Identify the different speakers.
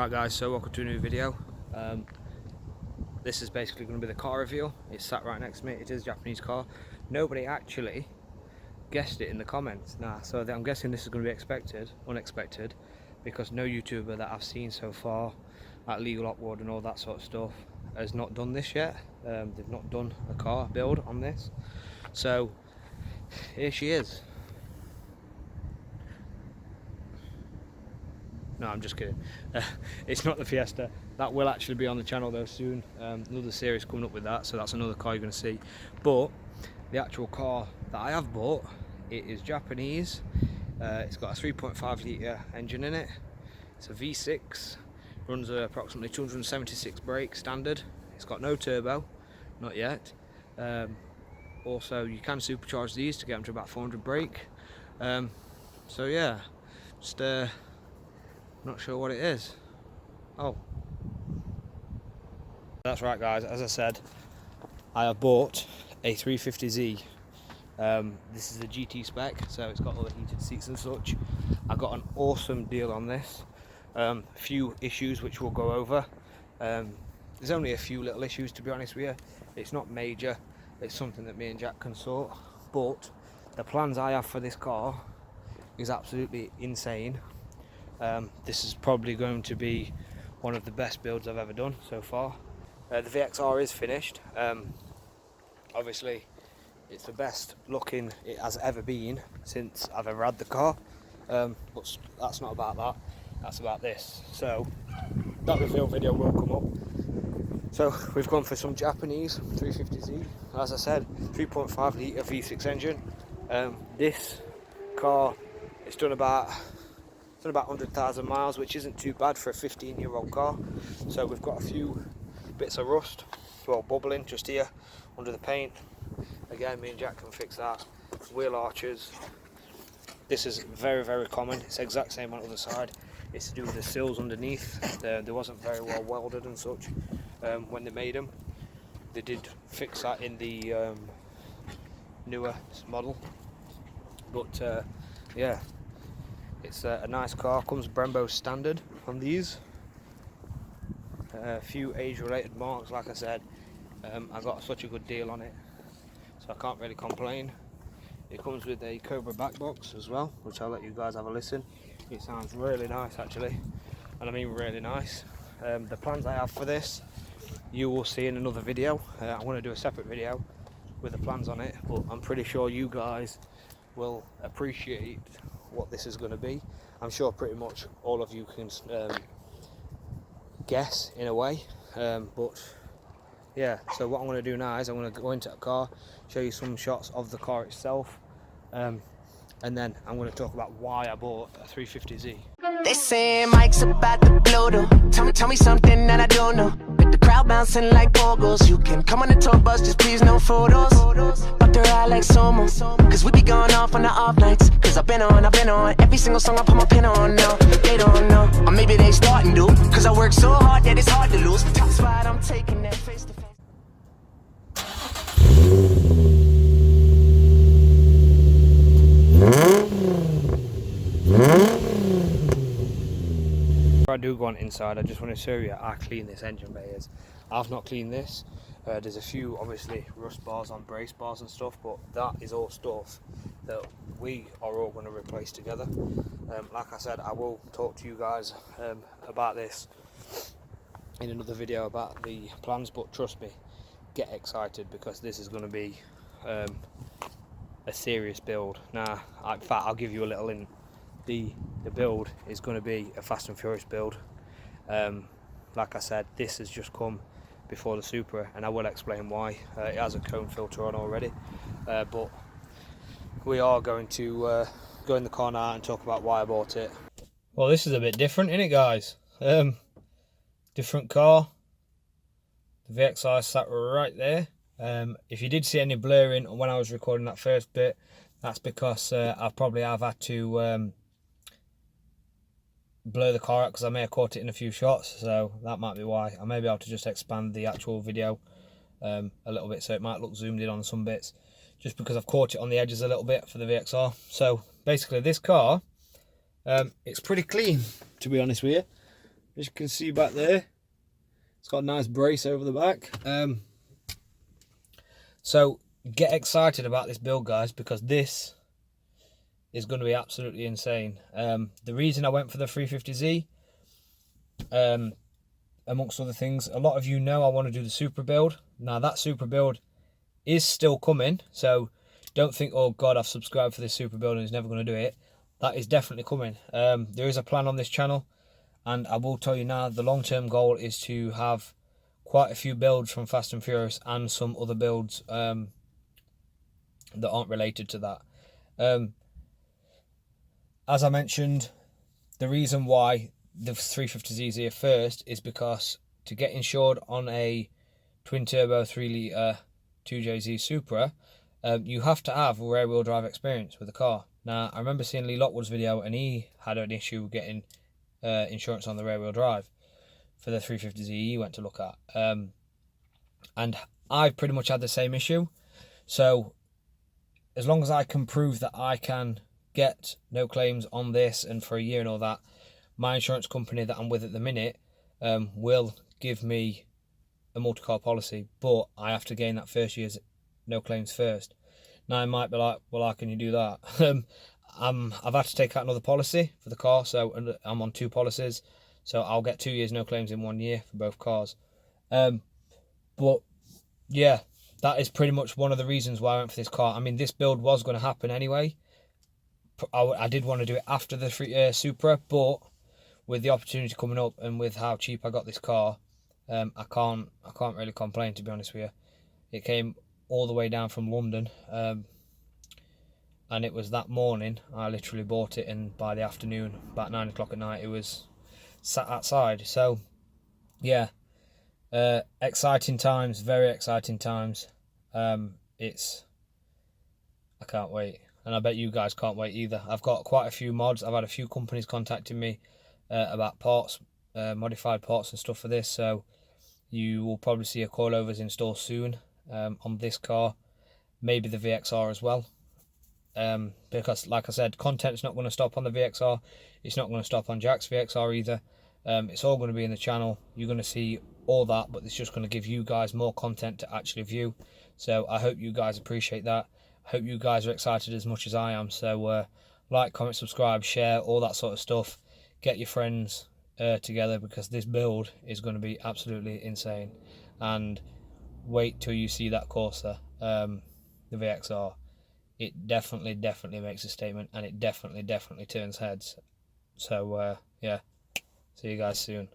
Speaker 1: Right guys, so welcome to a new video. This is basically going to be the car reveal. It's sat right next to me. It is a Japanese car. Nobody actually guessed it in the comments. So I'm guessing this is going to be unexpected, because no YouTuber that I've seen so far at Legal Upward and all that sort of stuff has not done this yet. They've not done a car build on this. So here she is. No, I'm just kidding. It's not the Fiesta. That will actually be on the channel though soon. Another series coming up with that, so that's another car you're going to see. But the actual car that I have bought, it is Japanese. It's got a 3.5 litre engine in it. It's a V6. Runs approximately 276 brake standard. It's got no turbo, not yet. Also, you can supercharge these to get them to about 400 brake. So yeah, just not sure what it is. Oh, that's right guys, as I said, I have bought a 350Z. This is a GT spec, so it's got all the heated seats and such. I got an awesome deal on this. A few issues which we'll go over. There's only a few little issues, to be honest with you. It's not major, it's something that me and Jack can sort, but the plans I have for this car is absolutely insane. This is probably going to be one of the best builds I've ever done so far. The VXR is finished. Obviously it's the best looking it has ever been since I've ever had the car, but that's not about that, that's about this. So that reveal video will come up. So we've gone for some Japanese 350Z, as I said, 3.5 litre V6 engine. This car, it's done about 100,000 miles, which isn't too bad for a 15-year-old car. So we've got a few bits of rust, well, bubbling just here under the paint. Again, me and Jack can fix that. Wheel arches. This is very, very common. It's the exact same on the other side. It's to do with the sills underneath. They wasn't very well welded and such when they made them. They did fix that in the newer model. But yeah. It's a nice car, comes Brembo standard on these. A few age-related marks, like I said. I got such a good deal on it, so I can't really complain. It comes with a Cobra back box as well, which I'll let you guys have a listen. It sounds really nice actually, and I mean really nice. The plans I have for this, you will see in another video. I want to do a separate video with the plans on it, but I'm pretty sure you guys will appreciate what this is going to be. I'm sure pretty much all of you can guess in a way, but yeah. So what I'm going to do now is I'm going to go into the car, show you some shots of the car itself, and then I'm going to talk about why I bought a 350Z.
Speaker 2: They say Mike's about to blow though. Tell me something that I don't know. With the crowd bouncing like bogles. You can come on the tour bus, just please no photos. But they're out like Somo, cause we be going off on the off nights. Cause I've been on every single song I put my pin on now. They don't know, or maybe they starting to. Cause I work so hard that it's hard to lose. Top spot, I'm taking that face to face.
Speaker 1: Before I do go on inside, I just want to show you how clean this engine bay is. I've not cleaned this. There's a few obviously rust bars on brace bars and stuff, but that is all stuff that we are all going to replace together. Like I said, I will talk to you guys about this in another video about the plans, but trust me, get excited, because this is going to be a serious build. Now, in fact, I'll give you a little hint. The build is going to be a Fast and Furious build. Like I said, this has just come before the Supra, and I will explain why. It has a cone filter on already, but we are going to go in the car now and talk about why I bought it. Well, this is a bit different, isn't it, guys? Different car. The VXR sat right there. If you did see any blurring when I was recording that first bit, that's because I probably have had to blur the car out, because I may have caught it in a few shots, so that might be why. I may be able to just expand the actual video a little bit, so it might look zoomed in on some bits, just because I've caught it on the edges a little bit for the VXR. So basically this car, it's pretty clean, to be honest with you. as you can see back there. It's got a nice brace over the back. So get excited about this build, guys, because this is going to be absolutely insane. The reason I went for the 350Z, amongst other things, a lot of you know I want to do the Supra build. Now that Supra build is still coming, so don't think, oh god, I've subscribed for this Supra build and he's never going to do it. That is definitely coming. There is a plan on this channel, and I will tell you now, the long-term goal is to have quite a few builds from Fast and Furious and some other builds that aren't related to that. As I mentioned, the reason why the 350Z is here first is because to get insured on a twin-turbo 3-litre 2JZ Supra, you have to have rear-wheel drive experience with the car. Now, I remember seeing Lee Lockwood's video, and he had an issue getting insurance on the rear-wheel drive for the 350Z he went to look at. And I've pretty much had the same issue. So, as long as I can prove that I can get no claims on this and for a year and all that, my insurance company that I'm with at the minute will give me a multi-car policy, but I have to gain that first year's no claims first. Now I might be like, well, how can you do that? I've had to take out another policy for the car, so I'm on 2 policies, so I'll get 2 years no claims in 1 year for both cars. But yeah, that is pretty much one of the reasons why I went for this car. I mean, this build was going to happen anyway. I did want to do it after the Supra, but with the opportunity coming up and with how cheap I got this car, I can't really complain, to be honest with you. It came all the way down from London, and it was that morning I literally bought it, and by the afternoon, about 9 o'clock at night, it was sat outside. So yeah, exciting times, very exciting times. I can't wait, and I bet you guys can't wait either. I've got quite a few mods. I've had a few companies contacting me about parts, modified parts and stuff for this, so you will probably see a coilovers install soon on this car, maybe the VXR as well, because like I said, content's not going to stop on the VXR. It's not going to stop on Jack's VXR either. It's all going to be in the channel. You're going to see all that, but it's just going to give you guys more content to actually view. So I hope you guys appreciate that. I hope you guys are excited as much as I am. So like, comment, subscribe, share, all that sort of stuff. Get your friends together, because this build is going to be absolutely insane. And wait till you see that Corsa, the VXR. It definitely makes a statement, and it definitely turns heads. So yeah, see you guys soon.